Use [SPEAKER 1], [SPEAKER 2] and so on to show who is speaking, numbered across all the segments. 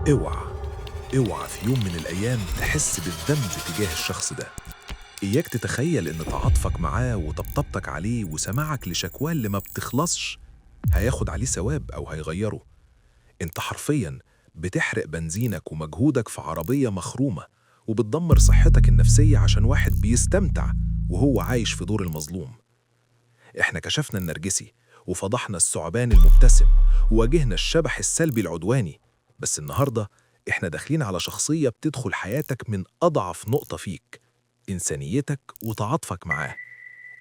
[SPEAKER 1] اوعى اوعى في يوم من الأيام تحس بالذنب تجاه الشخص ده. إياك تتخيل إن تعاطفك معاه وطبطبتك عليه وسماعك لشكواه اللي ما بتخلصش هياخد عليه ثواب أو هيغيره. أنت حرفياً بتحرق بنزينك ومجهودك في عربية مخرومة، وبتدمر صحتك النفسية عشان واحد بيستمتع وهو عايش في دور المظلوم. إحنا كشفنا النرجسي وفضحنا الثعبان المبتسم وواجهنا الشبح السلبي العدواني، بس النهاردة إحنا داخلين على شخصية بتدخل حياتك من أضعف نقطة فيك، إنسانيتك وتعاطفك معاه.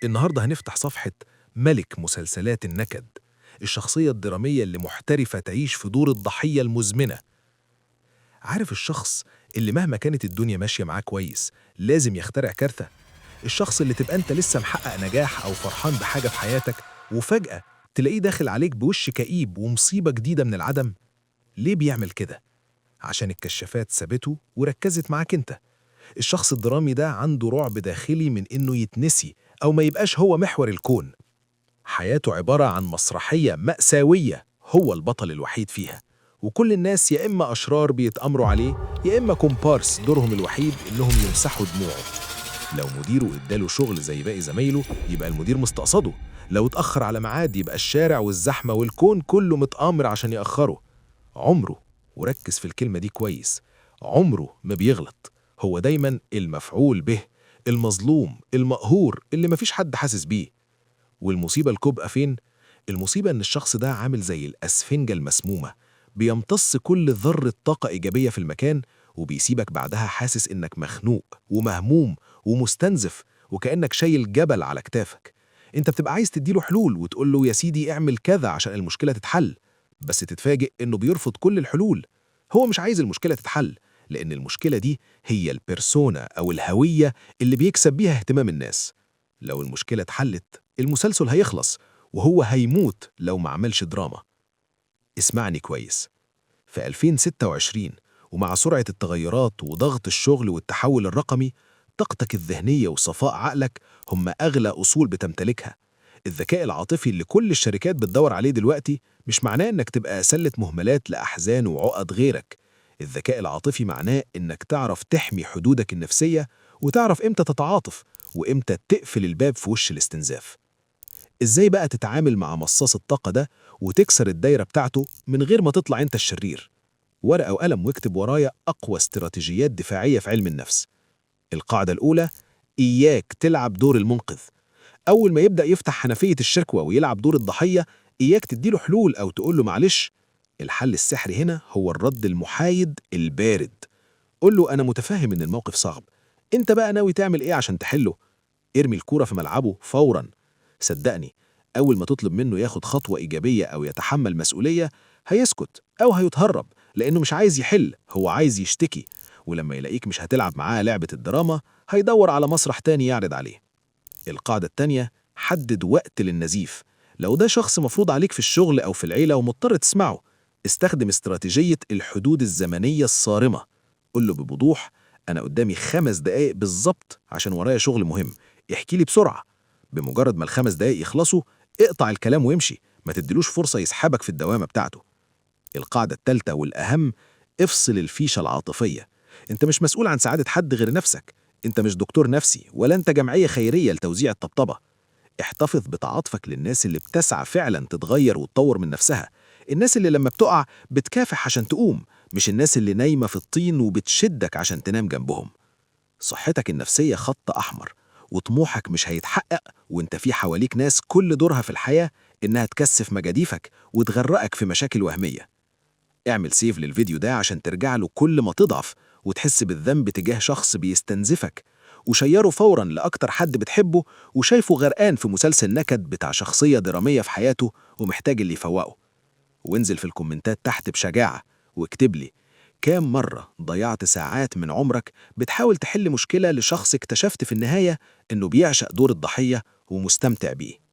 [SPEAKER 1] النهاردة هنفتح صفحة ملك مسلسلات النكد، الشخصية الدرامية اللي محترفة تعيش في دور الضحية المزمنة. عارف الشخص اللي مهما كانت الدنيا ماشية معاه كويس لازم يخترع كارثة؟ الشخص اللي تبقى انت لسه محقق نجاح او فرحان بحاجة في حياتك وفجأة تلاقيه داخل عليك بوش كئيب ومصيبة جديدة من العدم. ليه بيعمل كده؟ عشان الكشافات سابته وركزت معاك انت. الشخص الدرامي ده عنده رعب داخلي من انه يتنسي او ما يبقاش هو محور الكون. حياته عبارة عن مسرحية مأساوية هو البطل الوحيد فيها، وكل الناس يا إما أشرار بيتأمروا عليه يا إما كومبارس دورهم الوحيد إنهم يمسحوا دموعه. لو مديره اداله شغل زي باقي زمايله يبقى المدير مستقصده، لو اتأخر على ميعاد يبقى الشارع والزحمة والكون كله متآمر عشان يأخره. عمره، وركز في الكلمة دي كويس، عمره ما بيغلط. هو دايما المفعول به، المظلوم المقهور اللي مفيش حد حاسس بيه. والمصيبة الكبقى فين؟ المصيبة إن الشخص ده عامل زي الأسفنجة المسمومة، بيمتص كل ذرة طاقة إيجابية في المكان وبيسيبك بعدها حاسس إنك مخنوق ومهموم ومستنزف وكأنك شايل جبل على كتافك. أنت بتبقى عايز تديله حلول وتقول له يا سيدي اعمل كذا عشان المشكلة تتحل، بس تتفاجئ إنه بيرفض كل الحلول. هو مش عايز المشكلة تتحل، لأن المشكلة دي هي البيرسونا أو الهوية اللي بيكسب بيها اهتمام الناس. لو المشكلة اتحلت المسلسل هيخلص، وهو هيموت لو ما عملش دراما. اسمعني كويس، في 2026 ومع سرعة التغيرات وضغط الشغل والتحول الرقمي، طاقتك الذهنية وصفاء عقلك هم أغلى أصول بتمتلكها. الذكاء العاطفي اللي كل الشركات بتدور عليه دلوقتي مش معناه إنك تبقى سلة مهملات لأحزان وعقد غيرك. الذكاء العاطفي معناه إنك تعرف تحمي حدودك النفسية وتعرف إمتى تتعاطف وإمتى تقفل الباب في وش الاستنزاف. إزاي بقى تتعامل مع مصاص الطاقة ده وتكسر الدايرة بتاعته من غير ما تطلع أنت الشرير؟ ورقة وقلم واكتب ورايا أقوى استراتيجيات دفاعية في علم النفس. القاعدة الأولى: إياك تلعب دور المنقذ. أول ما يبدأ يفتح حنفية الشكوى ويلعب دور الضحية، إياك تديله حلول أو تقول له معلش. الحل السحري هنا هو الرد المحايد البارد. قول له أنا متفاهم إن الموقف صعب، أنت بقى ناوي تعمل إيه عشان تحله؟ ارمي الكورة في ملعبه فوراً. صدقني، أول ما تطلب منه ياخد خطوة إيجابية أو يتحمل مسؤولية هيسكت أو هيتهرب، لأنه مش عايز يحل، هو عايز يشتكي. ولما يلاقيك مش هتلعب معاه لعبة الدراما هيدور على مسرح تاني يعرض عليه. القاعدة التانية: حدد وقت للنزيف. لو ده شخص مفروض عليك في الشغل أو في العيلة ومضطر تسمعه، استخدم استراتيجية الحدود الزمنية الصارمة. قل له بوضوح: أنا قدامي 5 دقايق بالظبط عشان ورايا شغل مهم، احكي لي بسرعة. بمجرد ما ال5 دقايق يخلصوا اقطع الكلام ويمشي، ما تديلوش فرصة يسحبك في الدوامة بتاعته. القاعدة التالتة والأهم: افصل الفيشة العاطفية. انت مش مسؤول عن سعادة حد غير نفسك، انت مش دكتور نفسي ولا انت جمعية خيرية لتوزيع الطبطبة. احتفظ بتعاطفك للناس اللي بتسعى فعلا تتغير وتطور من نفسها، الناس اللي لما بتقع بتكافح عشان تقوم، مش الناس اللي نايمة في الطين وبتشدك عشان تنام جنبهم. صحتك النفسية خط أحمر، وطموحك مش هيتحقق وانت في حواليك ناس كل دورها في الحياة إنها تكثف مجاديفك وتغرقك في مشاكل وهمية. اعمل سيف للفيديو ده عشان ترجع له كل ما تضعف وتحس بالذنب تجاه شخص بيستنزفك، وشيره فوراً لأكتر حد بتحبه وشايفه غرقان في مسلسل نكد بتاع شخصية درامية في حياته ومحتاج اللي يفوقه. وانزل في الكومنتات تحت بشجاعة واكتب لي كام مرة ضيعت ساعات من عمرك بتحاول تحل مشكلة لشخص اكتشفت في النهاية إنه بيعشق دور الضحية ومستمتع بيه.